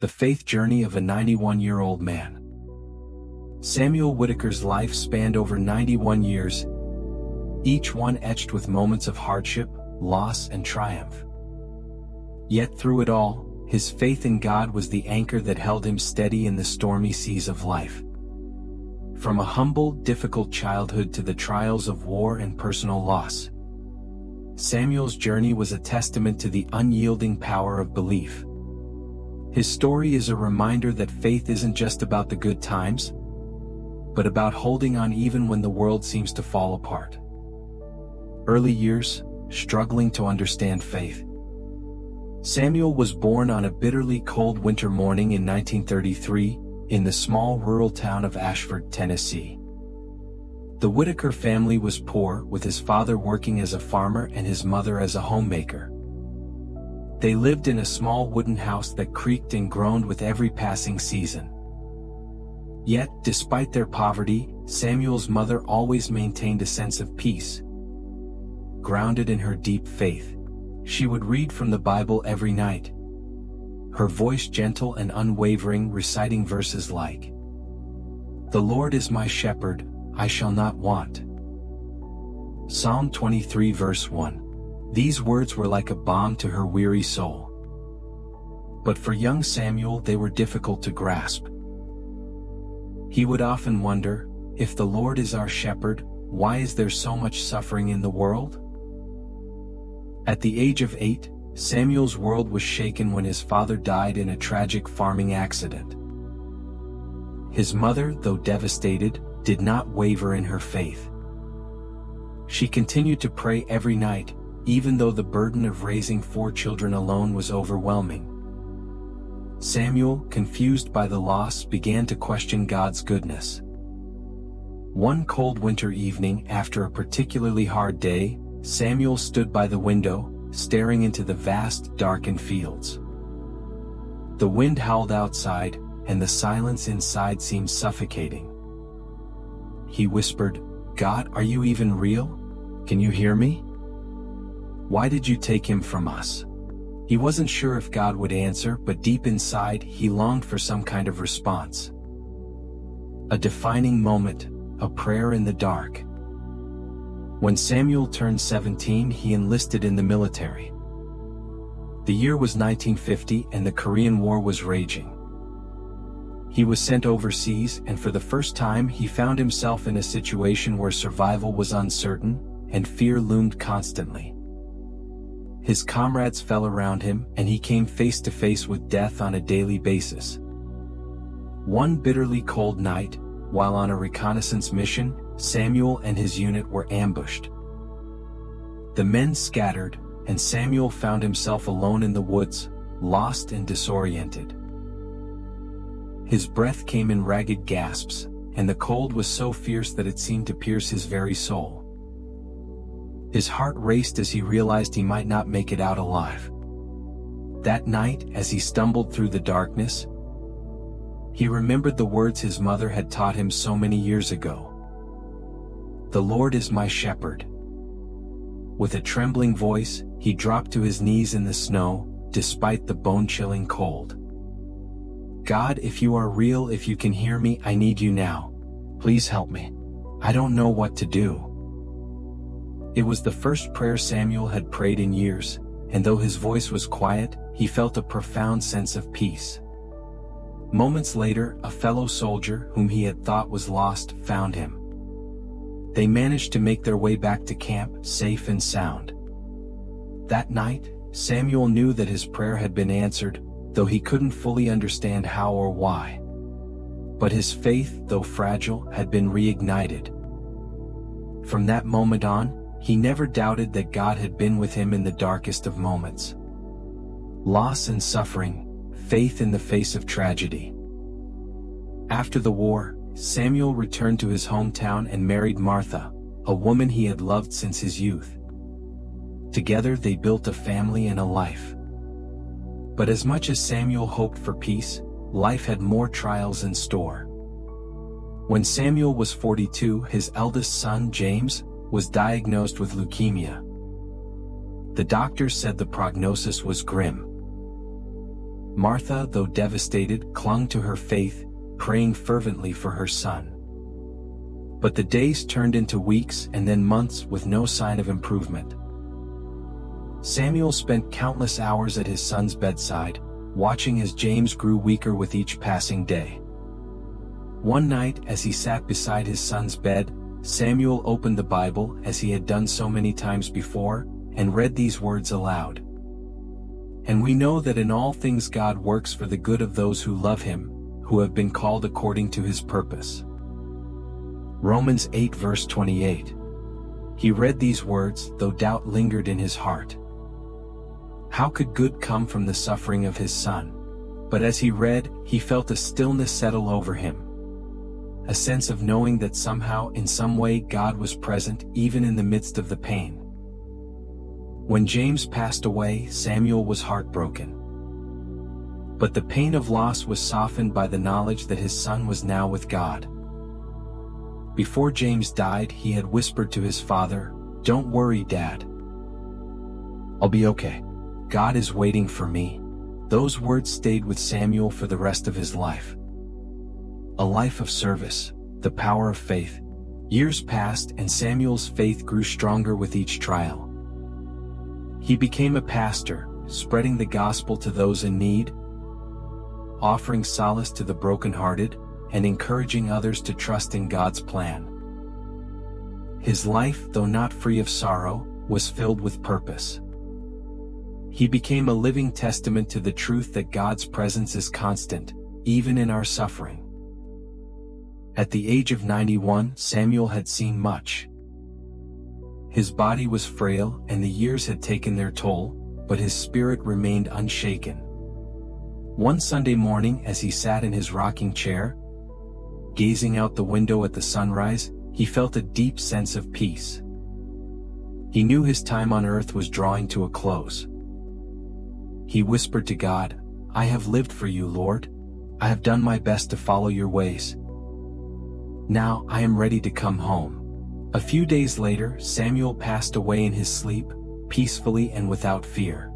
The faith journey of a 91-year-old man. Samuel Whitaker's life spanned over 91 years, each one etched with moments of hardship, loss, and triumph. Yet through it all, his faith in God was the anchor that held him steady in the stormy seas of life. From a humble, difficult childhood to the trials of war and personal loss, Samuel's journey was a testament to the unyielding power of belief. His story is a reminder that faith isn't just about the good times, but about holding on even when the world seems to fall apart. Early years, struggling to understand faith. Samuel was born on a bitterly cold winter morning in 1933, in the small rural town of Ashford, Tennessee. The Whitaker family was poor, with his father working as a farmer and his mother as a homemaker. They lived in a small wooden house that creaked and groaned with every passing season. Yet, despite their poverty, Samuel's mother always maintained a sense of peace. Grounded in her deep faith, she would read from the Bible every night, her voice gentle and unwavering, reciting verses like, "The Lord is my shepherd, I shall not want." Psalm 23 verse 1. These words were like a balm to her weary soul. But for young Samuel they were difficult to grasp. He would often wonder, if the Lord is our shepherd, why is there so much suffering in the world? At the age of 8, Samuel's world was shaken when his father died in a tragic farming accident. His mother, though devastated, did not waver in her faith. She continued to pray every night, even though the burden of raising 4 children alone was overwhelming. Samuel, confused by the loss, began to question God's goodness. One cold winter evening, after a particularly hard day, Samuel stood by the window, staring into the vast, darkened fields. The wind howled outside, and the silence inside seemed suffocating. He whispered, "God, are you even real? Can you hear me? Why did you take him from us?" He wasn't sure if God would answer, but deep inside, he longed for some kind of response. A defining moment, a prayer in the dark. When Samuel turned 17, he enlisted in the military. The year was 1950 and the Korean War was raging. He was sent overseas, and for the first time he found himself in a situation where survival was uncertain, and fear loomed constantly. His comrades fell around him, and he came face to face with death on a daily basis. One bitterly cold night, while on a reconnaissance mission, Samuel and his unit were ambushed. The men scattered, and Samuel found himself alone in the woods, lost and disoriented. His breath came in ragged gasps, and the cold was so fierce that it seemed to pierce his very soul. His heart raced as he realized he might not make it out alive. That night, as he stumbled through the darkness, he remembered the words his mother had taught him so many years ago. "The Lord is my shepherd." With a trembling voice, he dropped to his knees in the snow, despite the bone-chilling cold. "God, if you are real, if you can hear me, I need you now. Please help me. I don't know what to do." It was the first prayer Samuel had prayed in years, and though his voice was quiet, he felt a profound sense of peace. Moments later, a fellow soldier, whom he had thought was lost, found him. They managed to make their way back to camp, safe and sound. That night, Samuel knew that his prayer had been answered, though he couldn't fully understand how or why. But his faith, though fragile, had been reignited. From that moment on, he never doubted that God had been with him in the darkest of moments. Loss and suffering, faith in the face of tragedy. After the war, Samuel returned to his hometown and married Martha, a woman he had loved since his youth. Together they built a family and a life. But as much as Samuel hoped for peace, life had more trials in store. When Samuel was 42, his eldest son, James, was diagnosed with leukemia. The doctors said the prognosis was grim. Martha, though devastated, clung to her faith, praying fervently for her son. But the days turned into weeks and then months with no sign of improvement. Samuel spent countless hours at his son's bedside, watching as James grew weaker with each passing day. One night, as he sat beside his son's bed, Samuel opened the Bible, as he had done so many times before, and read these words aloud. "And we know that in all things God works for the good of those who love him, who have been called according to his purpose." Romans 8 verse 28. He read these words, though doubt lingered in his heart. How could good come from the suffering of his son? But as he read, he felt a stillness settle over him. A sense of knowing that somehow, in some way, God was present, even in the midst of the pain. When James passed away, Samuel was heartbroken. But the pain of loss was softened by the knowledge that his son was now with God. Before James died, he had whispered to his father, "Don't worry, Dad. I'll be okay. God is waiting for me." Those words stayed with Samuel for the rest of his life. A life of service, the power of faith. Years passed and Samuel's faith grew stronger with each trial. He became a pastor, spreading the gospel to those in need, offering solace to the brokenhearted, and encouraging others to trust in God's plan. His life, though not free of sorrow, was filled with purpose. He became a living testament to the truth that God's presence is constant, even in our suffering. At the age of 91, Samuel had seen much. His body was frail and the years had taken their toll, but his spirit remained unshaken. One Sunday morning, as he sat in his rocking chair, gazing out the window at the sunrise, he felt a deep sense of peace. He knew his time on earth was drawing to a close. He whispered to God, "I have lived for you, Lord. I have done my best to follow your ways. Now I am ready to come home." A few days later, Samuel passed away in his sleep, peacefully and without fear.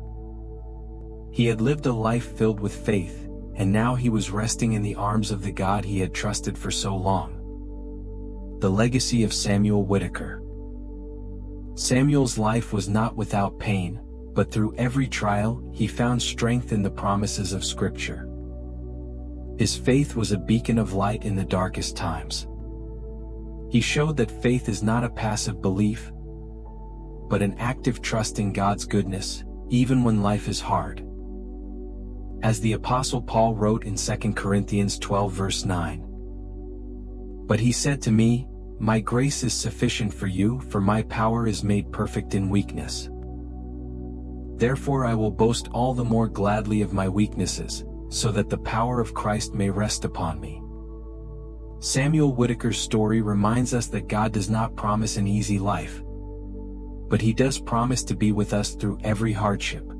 He had lived a life filled with faith, and now he was resting in the arms of the God he had trusted for so long. The legacy of Samuel Whitaker. Samuel's life was not without pain, but through every trial, he found strength in the promises of Scripture. His faith was a beacon of light in the darkest times. He showed that faith is not a passive belief, but an active trust in God's goodness, even when life is hard. As the Apostle Paul wrote in 2 Corinthians 12 verse 9, "But he said to me, 'My grace is sufficient for you, for my power is made perfect in weakness. Therefore I will boast all the more gladly of my weaknesses, so that the power of Christ may rest upon me.'" Samuel Whitaker's story reminds us that God does not promise an easy life, but he does promise to be with us through every hardship.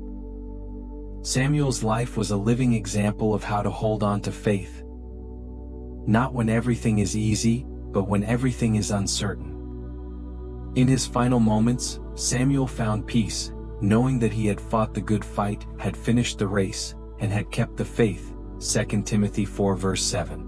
Samuel's life was a living example of how to hold on to faith. Not when everything is easy, but when everything is uncertain. In his final moments, Samuel found peace, knowing that he had fought the good fight, had finished the race, and had kept the faith. 2 Timothy 4 verse 7.